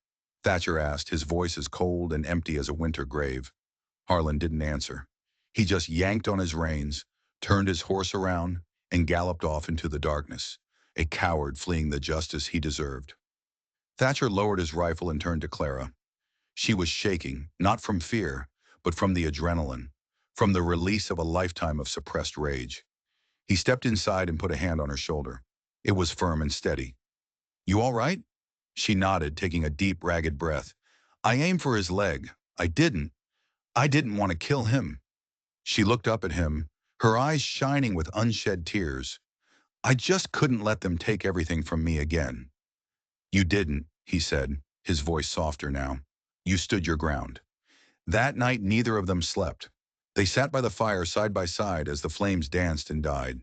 Thatcher asked, his voice as cold and empty as a winter grave. Harlan didn't answer. He just yanked on his reins, turned his horse around, and galloped off into the darkness, a coward fleeing the justice he deserved. Thatcher lowered his rifle and turned to Clara. She was shaking, not from fear, but from the adrenaline, from the release of a lifetime of suppressed rage. He stepped inside and put a hand on her shoulder. It was firm and steady. "You all right?" She nodded, taking a deep, ragged breath. I aimed for his leg. I didn't. I didn't want to kill him. She looked up at him, her eyes shining with unshed tears. I just couldn't let them take everything from me again. You didn't, he said, his voice softer now. You stood your ground. That night, neither of them slept. They sat by the fire side by side as the flames danced and died.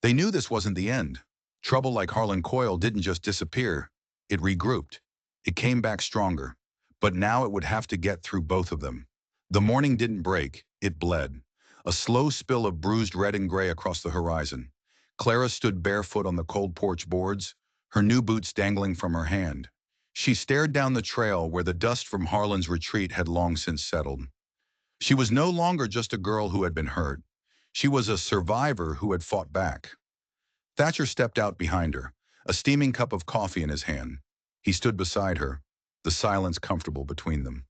They knew this wasn't the end. Trouble like Harlan Coyle didn't just disappear. It regrouped. It came back stronger. But now it would have to get through both of them. The morning didn't break. It bled. A slow spill of bruised red and gray across the horizon. Clara stood barefoot on the cold porch boards, her new boots dangling from her hand. She stared down the trail where the dust from Harlan's retreat had long since settled. She was no longer just a girl who had been hurt. She was a survivor who had fought back. Thatcher stepped out behind her, a steaming cup of coffee in his hand. He stood beside her, the silence comfortable between them.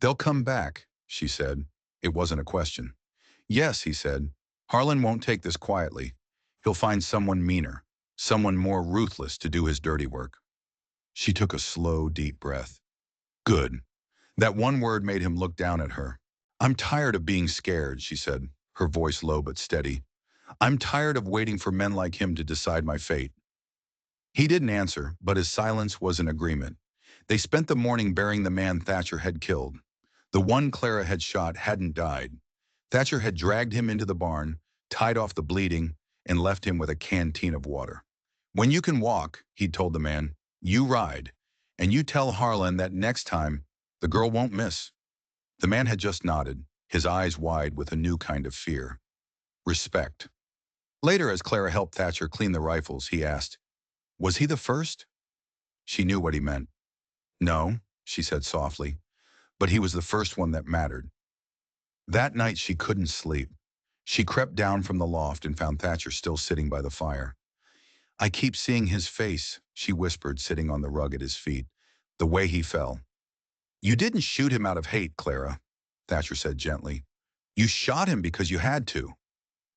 They'll come back, she said. It wasn't a question. Yes, he said. Harlan won't take this quietly. He'll find someone meaner, someone more ruthless to do his dirty work. She took a slow, deep breath. Good. That one word made him look down at her. I'm tired of being scared, she said, her voice low but steady. I'm tired of waiting for men like him to decide my fate. He didn't answer, but his silence was an agreement. They spent the morning burying the man Thatcher had killed. The one Clara had shot hadn't died. Thatcher had dragged him into the barn, tied off the bleeding, and left him with a canteen of water. When you can walk, he'd told the man, you ride, and you tell Harlan that next time, the girl won't miss. The man had just nodded, his eyes wide with a new kind of fear. Respect. Later, as Clara helped Thatcher clean the rifles, he asked, was he the first? She knew what he meant. No, she said softly, but he was the first one that mattered. That night she couldn't sleep. She crept down from the loft and found Thatcher still sitting by the fire. I keep seeing his face, she whispered, sitting on the rug at his feet, the way he fell. You didn't shoot him out of hate, Clara, Thatcher said gently. You shot him because you had to.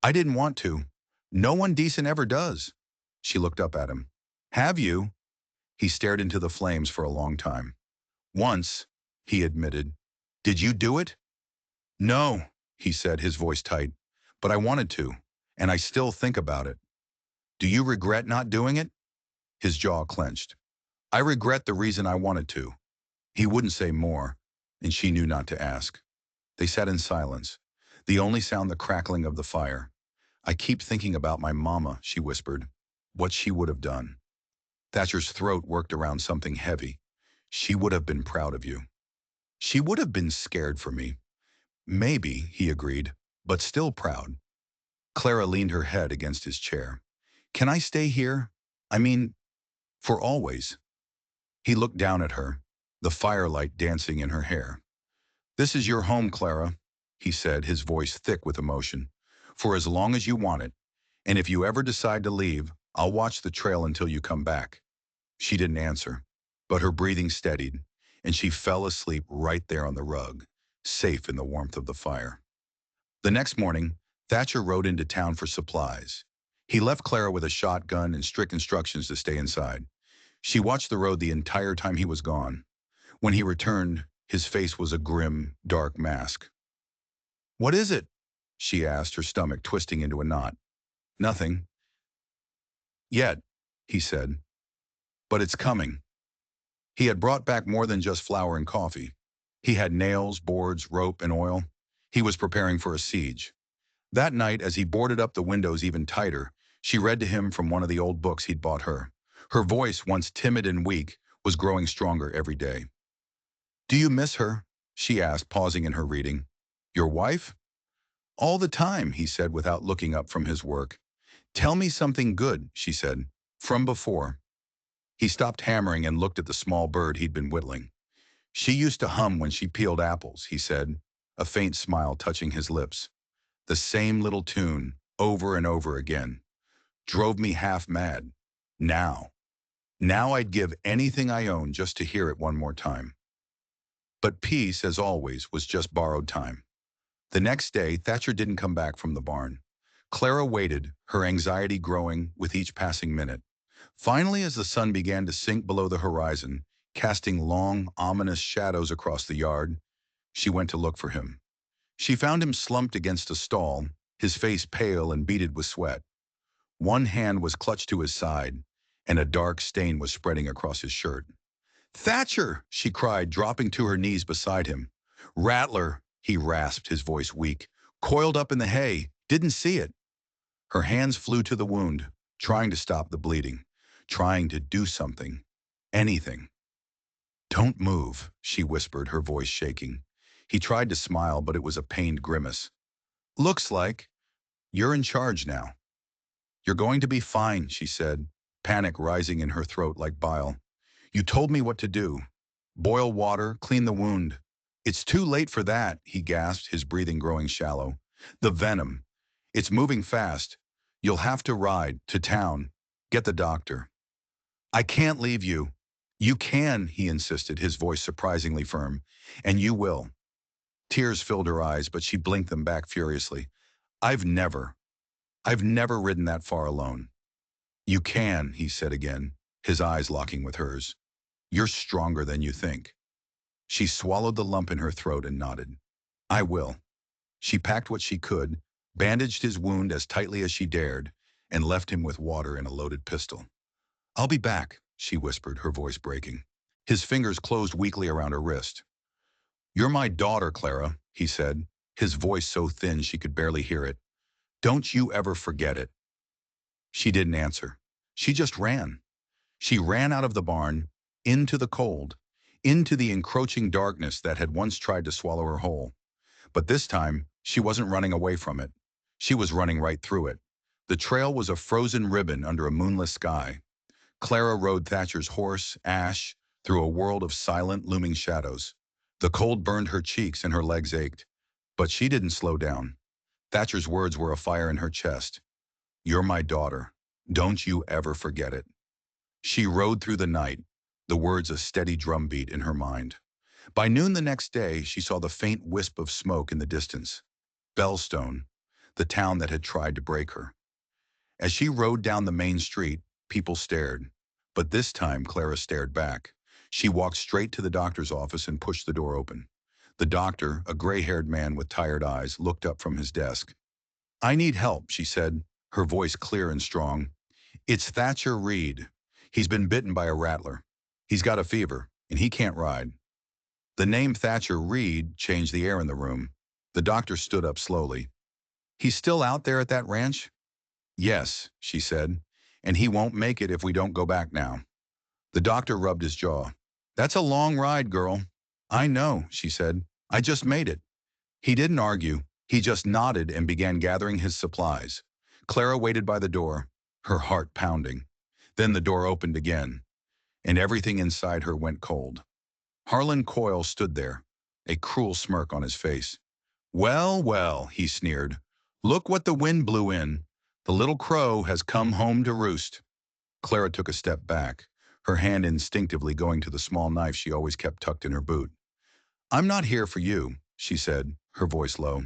I didn't want to. No one decent ever does. She looked up at him. Have you? He stared into the flames for a long time. Once, he admitted. Did you do it? No, he said, his voice tight. But I wanted to, and I still think about it. Do you regret not doing it? His jaw clenched. I regret the reason I wanted to. He wouldn't say more, and she knew not to ask. They sat in silence, the only sound the crackling of the fire. I keep thinking about my mama, she whispered. What she would have done. Thatcher's throat worked around something heavy. She would have been proud of you. She would have been scared for me. Maybe, he agreed, but still proud. Clara leaned her head against his chair. Can I stay here? I mean, for always. He looked down at her, the firelight dancing in her hair. This is your home, Clara, he said, his voice thick with emotion. For as long as you want it. And if you ever decide to leave, I'll watch the trail until you come back. She didn't answer, but her breathing steadied, and she fell asleep right there on the rug, safe in the warmth of the fire. The next morning, Thatcher rode into town for supplies. He left Clara with a shotgun and strict instructions to stay inside. She watched the road the entire time he was gone. When he returned, his face was a grim, dark mask. What is it? She asked, her stomach twisting into a knot. Nothing. Yet, he said. But it's coming. He had brought back more than just flour and coffee. He had nails, boards, rope, and oil. He was preparing for a siege. That night, as he boarded up the windows even tighter, she read to him from one of the old books he'd bought her. Her voice, once timid and weak, was growing stronger every day. Do you miss her? She asked, pausing in her reading. Your wife? All the time, he said without looking up from his work. Tell me something good, she said, from before. He stopped hammering and looked at the small bird he'd been whittling. She used to hum when she peeled apples, he said, a faint smile touching his lips. The same little tune, over and over again. Drove me half mad. Now I'd give anything I own just to hear it one more time. But peace, as always, was just borrowed time. The next day, Thatcher didn't come back from the barn. Clara waited, her anxiety growing with each passing minute. Finally, as the sun began to sink below the horizon, casting long, ominous shadows across the yard. She went to look for him. She found him slumped against a stall, his face pale and beaded with sweat. One hand was clutched to his side, and a dark stain was spreading across his shirt. "Thatcher!" she cried, dropping to her knees beside him. "Rattler," he rasped, his voice weak. "Coiled up in the hay. Didn't see it." Her hands flew to the wound, trying to stop the bleeding, trying to do something. Anything. "Don't move," she whispered, her voice shaking. He tried to smile, but it was a pained grimace. "Looks like you're in charge now." "You're going to be fine," she said, panic rising in her throat like bile. "You told me what to do. Boil water, clean the wound." "It's too late for that," he gasped, his breathing growing shallow. "The venom. It's moving fast. You'll have to ride to town. Get the doctor." "I can't leave you." "You can," he insisted, his voice surprisingly firm. "And you will." Tears filled her eyes, but she blinked them back furiously. I've never ridden that far alone." "You can," he said again, his eyes locking with hers. "You're stronger than you think." She swallowed the lump in her throat and nodded. "I will." She packed what she could, bandaged his wound as tightly as she dared, and left him with water and a loaded pistol. "I'll be back," she whispered, her voice breaking. His fingers closed weakly around her wrist. "You're my daughter, Clara," he said, his voice so thin she could barely hear it. "Don't you ever forget it." She didn't answer. She just ran. She ran out of the barn, into the cold, into the encroaching darkness that had once tried to swallow her whole. But this time, she wasn't running away from it. She was running right through it. The trail was a frozen ribbon under a moonless sky. Clara rode Thatcher's horse, Ash, through a world of silent, looming shadows. The cold burned her cheeks and her legs ached. But she didn't slow down. Thatcher's words were a fire in her chest. "You're my daughter. Don't you ever forget it." She rode through the night, the words a steady drumbeat in her mind. By noon the next day, she saw the faint wisp of smoke in the distance. Bellstone, the town that had tried to break her. As she rode down the main street, people stared. But this time, Clara stared back. She walked straight to the doctor's office and pushed the door open. The doctor, a gray-haired man with tired eyes, looked up from his desk. "I need help," she said, her voice clear and strong. "It's Thatcher Reed. He's been bitten by a rattler. He's got a fever, and he can't ride." The name Thatcher Reed changed the air in the room. The doctor stood up slowly. "He's still out there at that ranch?" "Yes," she said, "and he won't make it if we don't go back now." The doctor rubbed his jaw. "That's a long ride, girl." "I know," she said. "I just made it." He didn't argue. He just nodded and began gathering his supplies. Clara waited by the door, her heart pounding. Then the door opened again, and everything inside her went cold. Harlan Coyle stood there, a cruel smirk on his face. "Well, well," he sneered. "Look what the wind blew in. The little crow has come home to roost." Clara took a step back, her hand instinctively going to the small knife she always kept tucked in her boot. "I'm not here for you," she said, her voice low.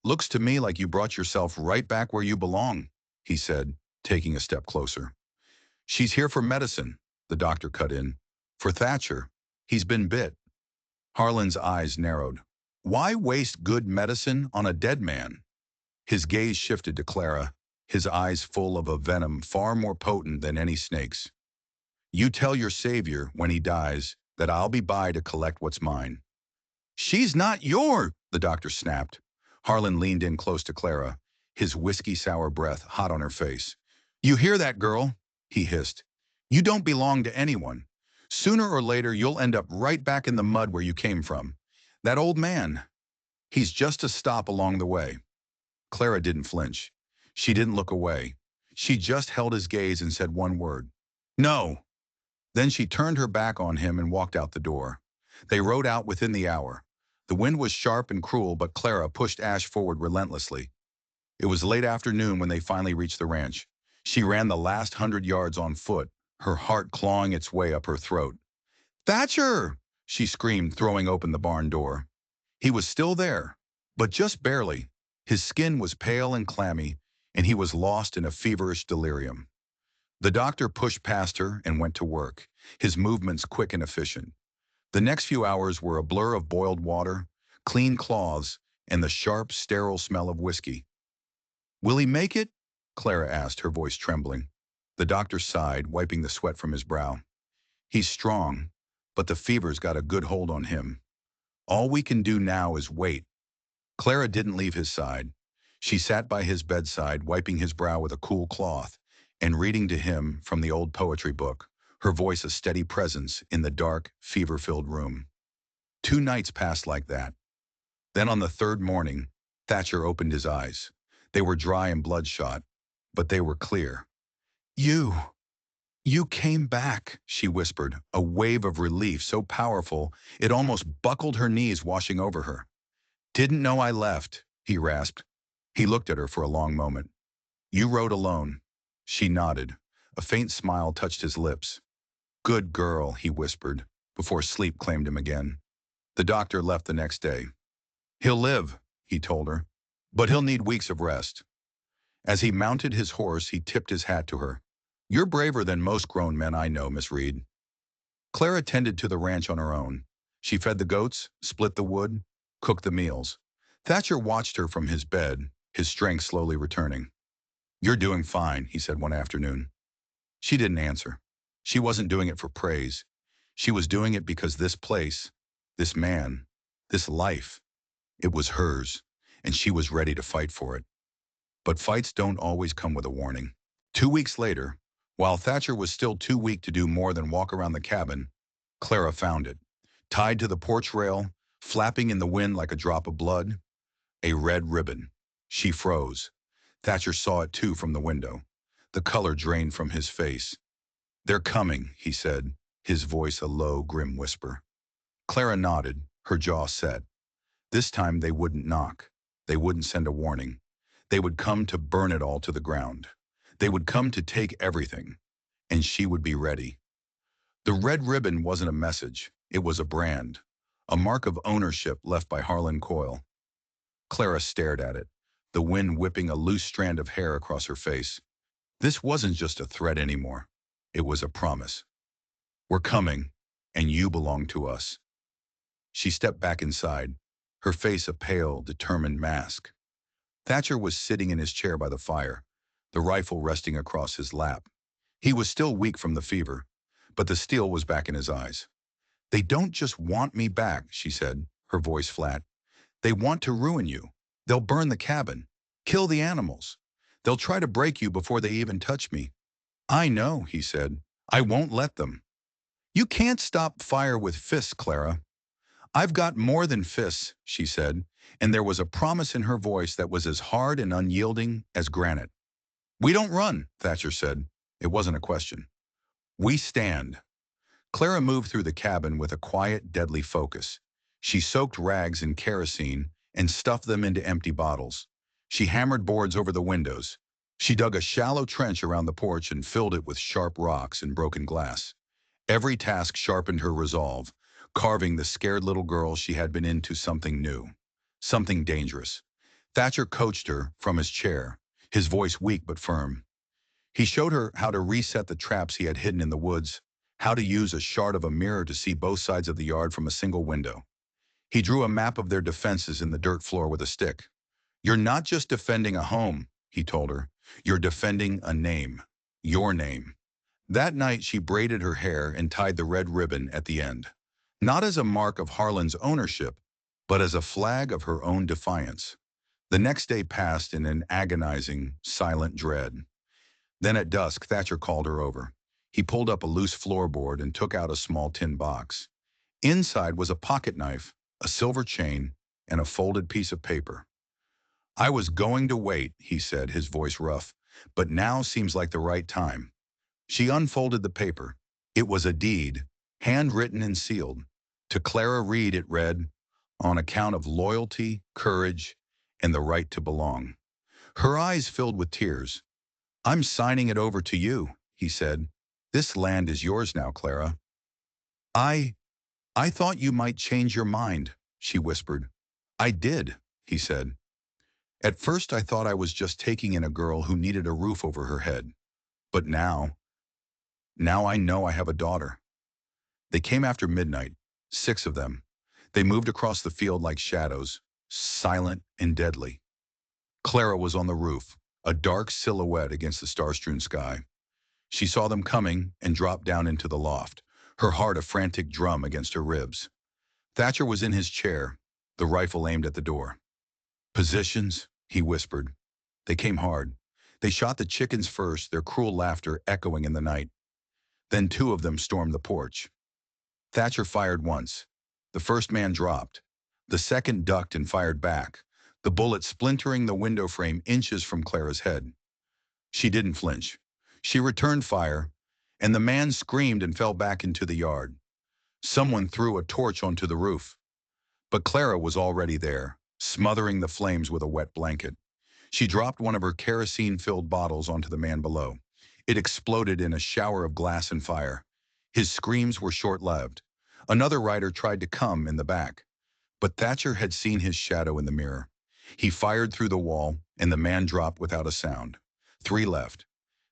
"Looks to me like you brought yourself right back where you belong," he said, taking a step closer. "She's here for medicine," the doctor cut in. "For Thatcher. He's been bit." Harlan's eyes narrowed. "Why waste good medicine on a dead man?" His gaze shifted to Clara, his eyes full of a venom far more potent than any snake's. "You tell your savior, when he dies, that I'll be by to collect what's mine." "She's not your," the doctor snapped. Harlan leaned in close to Clara, his whiskey-sour breath hot on her face. "You hear that, girl?" he hissed. "You don't belong to anyone. Sooner or later, you'll end up right back in the mud where you came from. That old man, he's just a stop along the way." Clara didn't flinch. She didn't look away. She just held his gaze and said one word. "No." Then she turned her back on him and walked out the door. They rode out within the hour. The wind was sharp and cruel, but Clara pushed Ash forward relentlessly. It was late afternoon when they finally reached the ranch. She ran the last 100 yards on foot, her heart clawing its way up her throat. "Thatcher!" she screamed, throwing open the barn door. He was still there, but just barely. His skin was pale and clammy, and he was lost in a feverish delirium. The doctor pushed past her and went to work, his movements quick and efficient. The next few hours were a blur of boiled water, clean cloths, and the sharp, sterile smell of whiskey. "Will he make it?" Clara asked, her voice trembling. The doctor sighed, wiping the sweat from his brow. "He's strong, but the fever's got a good hold on him. All we can do now is wait." Clara didn't leave his side. She sat by his bedside, wiping his brow with a cool cloth and reading to him from the old poetry book, her voice a steady presence in the dark, fever-filled room. 2 nights passed like that. Then on the third morning, Thatcher opened his eyes. They were dry and bloodshot, but they were clear. "You, you came back," she whispered, a wave of relief so powerful it almost buckled her knees, washing over her. "Didn't know I left," he rasped. He looked at her for a long moment. "You rode alone." She nodded. A faint smile touched his lips. "Good girl," he whispered, before sleep claimed him again. The doctor left the next day. "He'll live," he told her, "but he'll need weeks of rest." As he mounted his horse, he tipped his hat to her. "You're braver than most grown men I know, Miss Reed." Clara tended to the ranch on her own. She fed the goats, split the wood, cooked the meals. Thatcher watched her from his bed, his strength slowly returning. "You're doing fine," he said one afternoon. She didn't answer. She wasn't doing it for praise. She was doing it because this place, this man, this life, it was hers, and she was ready to fight for it. But fights don't always come with a warning. 2 weeks later, while Thatcher was still too weak to do more than walk around the cabin, Clara found it. Tied to the porch rail, flapping in the wind like a drop of blood, a red ribbon. She froze. Thatcher saw it too from the window. The color drained from his face. "They're coming," he said, his voice a low, grim whisper. Clara nodded, her jaw set. This time they wouldn't knock. They wouldn't send a warning. They would come to burn it all to the ground. They would come to take everything, and she would be ready. The red ribbon wasn't a message. It was a brand, a mark of ownership left by Harlan Coyle. Clara stared at it, the wind whipping a loose strand of hair across her face. This wasn't just a threat anymore. It was a promise. "We're coming, and you belong to us." She stepped back inside, her face a pale, determined mask. Thatcher was sitting in his chair by the fire, the rifle resting across his lap. He was still weak from the fever, but the steel was back in his eyes. "They don't just want me back," she said, her voice flat. "They want to ruin you. They'll burn the cabin, kill the animals. They'll try to break you before they even touch me." "I know," he said. "I won't let them." "You can't stop fire with fists, Clara." "I've got more than fists," she said, and there was a promise in her voice that was as hard and unyielding as granite. "We don't run," Thatcher said. It wasn't a question. "We stand." Clara moved through the cabin with a quiet, deadly focus. She soaked rags in kerosene and stuffed them into empty bottles. She hammered boards over the windows. She dug a shallow trench around the porch and filled it with sharp rocks and broken glass. Every task sharpened her resolve, carving the scared little girl she had been into something new, something dangerous. Thatcher coached her from his chair, his voice weak but firm. He showed her how to reset the traps he had hidden in the woods, how to use a shard of a mirror to see both sides of the yard from a single window. He drew a map of their defenses in the dirt floor with a stick. "You're not just defending a home," he told her. "You're defending a name. Your name." That night she braided her hair and tied the red ribbon at the end. Not as a mark of Harlan's ownership, but as a flag of her own defiance. The next day passed in an agonizing, silent dread. Then at dusk, Thatcher called her over. He pulled up a loose floorboard and took out a small tin box. Inside was a pocket knife, a silver chain, and a folded piece of paper. "I was going to wait," he said, his voice rough, "but now seems like the right time." She unfolded the paper. It was a deed, handwritten and sealed. To Clara Reed it read, "On account of loyalty, courage, and the right to belong." Her eyes filled with tears. "I'm signing it over to you," he said. "This land is yours now, Clara." I, I thought you might change your mind," she whispered. "I did," he said. "At first I thought I was just taking in a girl who needed a roof over her head. But now, Now I know I have a daughter. They came after midnight, 6 of them. They moved across the field like shadows, silent and deadly. Clara was on the roof, a dark silhouette against the star-strewn sky. She saw them coming and dropped down into the loft, her heart a frantic drum against her ribs. Thatcher was in his chair, the rifle aimed at the door. "Positions," he whispered. They came hard. They shot the chickens first, their cruel laughter echoing in the night. Then 2 of them stormed the porch. Thatcher fired once. The first man dropped. The second ducked and fired back, the bullet splintering the window frame inches from Clara's head. She didn't flinch. She returned fire, and the man screamed and fell back into the yard. Someone threw a torch onto the roof. But Clara was already there, smothering the flames with a wet blanket. She dropped one of her kerosene-filled bottles onto the man below. It exploded in a shower of glass and fire. His screams were short-lived. Another rider tried to come in the back, but Thatcher had seen his shadow in the mirror. He fired through the wall, and the man dropped without a sound. 3 left.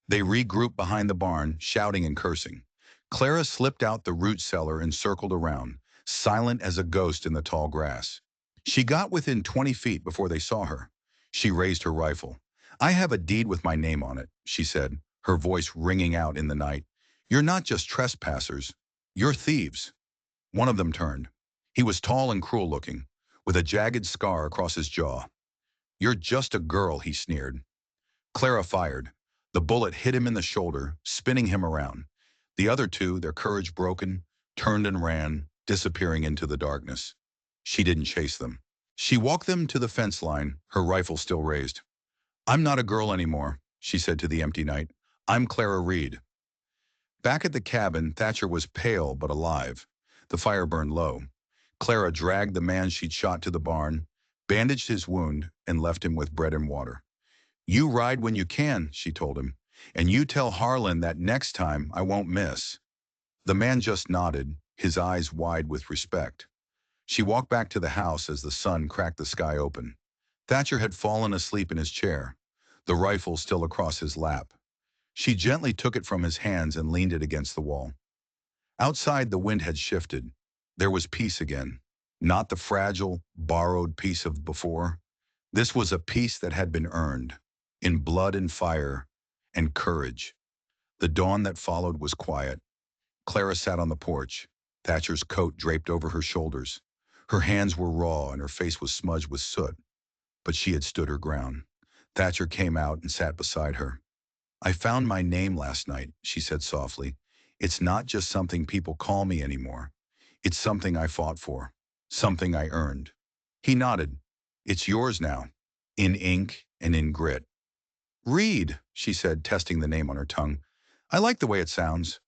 They regrouped behind the barn, shouting and cursing. Clara slipped out the root cellar and circled around, silent as a ghost in the tall grass. She got within 20 feet before they saw her. She raised her rifle. "I have a deed with my name on it," she said, her voice ringing out in the night. "You're not just trespassers. You're thieves." One of them turned. He was tall and cruel-looking, with a jagged scar across his jaw. "You're just a girl," he sneered. Clara fired. The bullet hit him in the shoulder, spinning him around. The other 2, their courage broken, turned and ran, disappearing into the darkness. She didn't chase them. She walked them to the fence line, her rifle still raised. "I'm not a girl anymore," she said to the empty night. "I'm Clara Reed." Back at the cabin, Thatcher was pale but alive. The fire burned low. Clara dragged the man she'd shot to the barn, bandaged his wound, and left him with bread and water. "You ride when you can," she told him, "and you tell Harlan that next time I won't miss." The man just nodded, his eyes wide with respect. She walked back to the house as the sun cracked the sky open. Thatcher had fallen asleep in his chair, the rifle still across his lap. She gently took it from his hands and leaned it against the wall. Outside, the wind had shifted. There was peace again. Not the fragile, borrowed peace of before. This was a peace that had been earned, in blood and fire and courage. The dawn that followed was quiet. Clara sat on the porch, Thatcher's coat draped over her shoulders. Her hands were raw and her face was smudged with soot, but she had stood her ground. Thatcher came out and sat beside her. "I found my name last night," she said softly. "It's not just something people call me anymore. It's something I fought for, something I earned." He nodded. "It's yours now, in ink and in grit." "Reed," she said, testing the name on her tongue. "I like the way it sounds."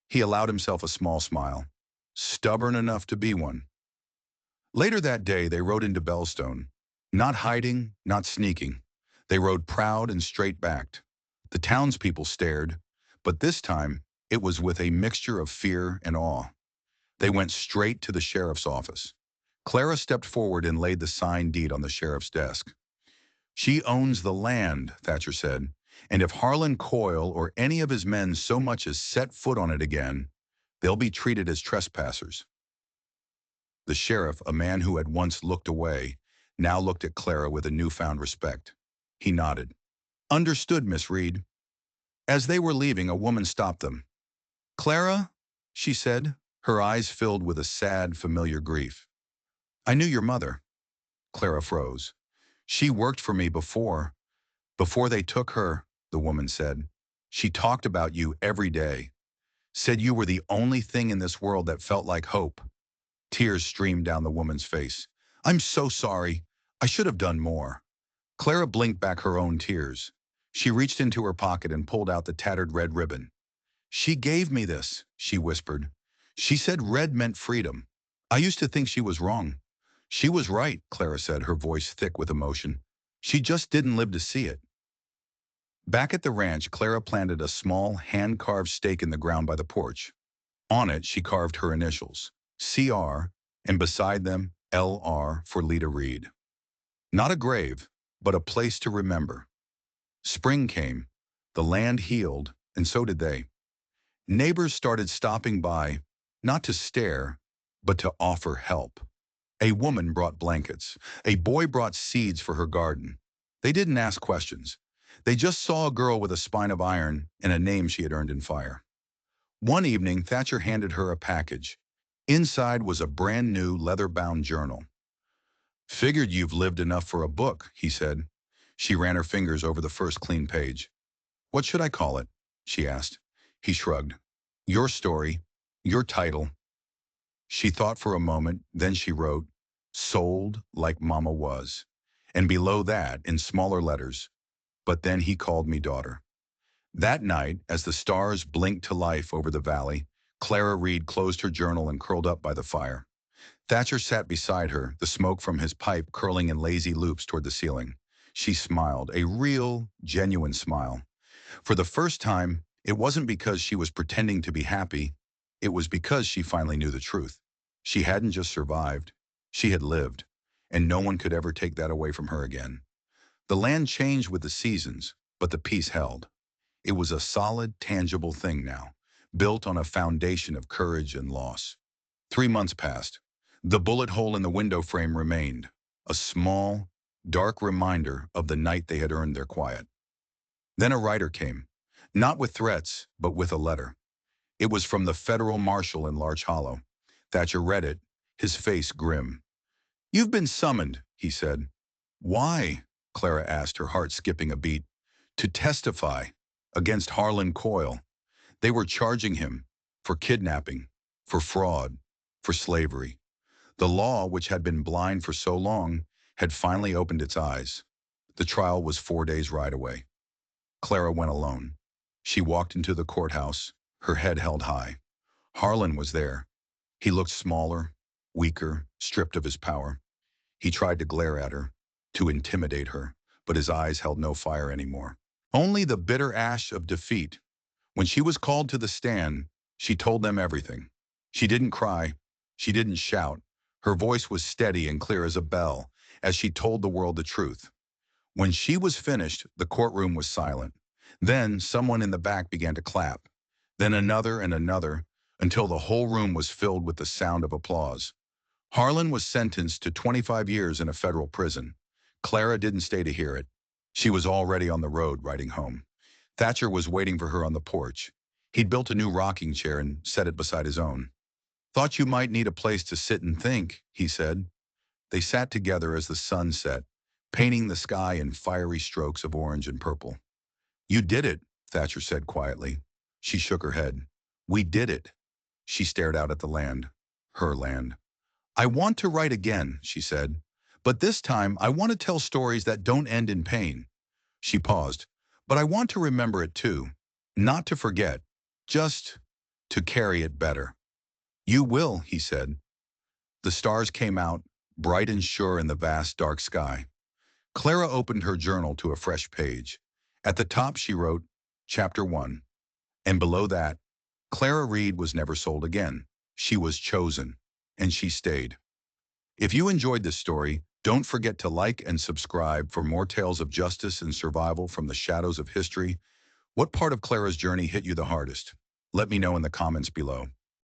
He allowed himself a small smile. "Stubborn enough to be one." Later that day, they rode into Bellstone. Not hiding, not sneaking. They rode proud and straight-backed. The townspeople stared, but this time it was with a mixture of fear and awe. They went straight to the sheriff's office. Clara stepped forward and laid the signed deed on the sheriff's desk. "She owns the land," Thatcher said, "and if Harlan Coyle or any of his men so much as set foot on it again, they'll be treated as trespassers." The sheriff, a man who had once looked away, now looked at Clara with a newfound respect. He nodded. "Understood, Miss Reed." As they were leaving, a woman stopped them. "Clara," she said, her eyes filled with a sad, familiar grief. "I knew your mother." Clara froze. "She worked for me before they took her," the woman said. "She talked about you every day. Said you were the only thing in this world that felt like hope." Tears streamed down the woman's face. "I'm so sorry. I should have done more." Clara blinked back her own tears. She reached into her pocket and pulled out the tattered red ribbon. "She gave me this," she whispered. "She said red meant freedom. I used to think she was wrong." "She was right," Clara said, her voice thick with emotion. "She just didn't live to see it." Back at the ranch, Clara planted a small, hand-carved stake in the ground by the porch. On it, she carved her initials, CR, and beside them, LR for Lita Reed. Not a grave, but a place to remember. Spring came, the land healed, and so did they. Neighbors started stopping by, not to stare, but to offer help. A woman brought blankets. A boy brought seeds for her garden. They didn't ask questions. They just saw a girl with a spine of iron and a name she had earned in fire. One evening, Thatcher handed her a package. Inside was a brand new leather-bound journal. "Figured you've lived enough for a book," he said. She ran her fingers over the first clean page. "What should I call it?" she asked. He shrugged. "Your story, your title." She thought for a moment, then she wrote, "Sold like Mama was." And below that, in smaller letters, "But then he called me daughter." That night, as the stars blinked to life over the valley, Clara Reed closed her journal and curled up by the fire. Thatcher sat beside her, the smoke from his pipe curling in lazy loops toward the ceiling. She smiled, a real, genuine smile. For the first time, it wasn't because she was pretending to be happy. It was because she finally knew the truth. She hadn't just survived. She had lived. And no one could ever take that away from her again. The land changed with the seasons, but the peace held. It was a solid, tangible thing now, built on a foundation of courage and loss. 3 months passed. The bullet hole in the window frame remained, a small, dark reminder of the night they had earned their quiet. Then a writer came, not with threats, but with a letter. It was from the federal marshal in Larch Hollow. Thatcher read it, his face grim. "You've been summoned," he said. "Why?" Clara asked, her heart skipping a beat. "To testify against Harlan Coyle." They were charging him for kidnapping, for fraud, for slavery. The law, which had been blind for so long, had finally opened its eyes. The trial was 4 days' ride away. Clara went alone. She walked into the courthouse, her head held high. Harlan was there. He looked smaller, weaker, stripped of his power. He tried to glare at her, to intimidate her, but his eyes held no fire anymore. Only the bitter ash of defeat. When she was called to the stand, she told them everything. She didn't cry. She didn't shout. Her voice was steady and clear as a bell, as she told the world the truth. When she was finished, the courtroom was silent. Then someone in the back began to clap. Then another and another, until the whole room was filled with the sound of applause. Harlan was sentenced to 25 years in a federal prison. Clara didn't stay to hear it. She was already on the road riding home. Thatcher was waiting for her on the porch. He'd built a new rocking chair and set it beside his own. "Thought you might need a place to sit and think," he said. They sat together as the sun set, painting the sky in fiery strokes of orange and purple. "You did it," Thatcher said quietly. She shook her head. "We did it." She stared out at the land, her land. "I want to write again," she said. "But this time, I want to tell stories that don't end in pain." She paused. "But I want to remember it too. Not to forget. Just to carry it better." "You will," he said. The stars came out, bright and sure in the vast dark sky. Clara opened her journal to a fresh page. At the top she wrote, Chapter 1. And below that, Clara Reed was never sold again. She was chosen, and she stayed. If you enjoyed this story, don't forget to like and subscribe for more tales of justice and survival from the shadows of history. What part of Clara's journey hit you the hardest? Let me know in the comments below.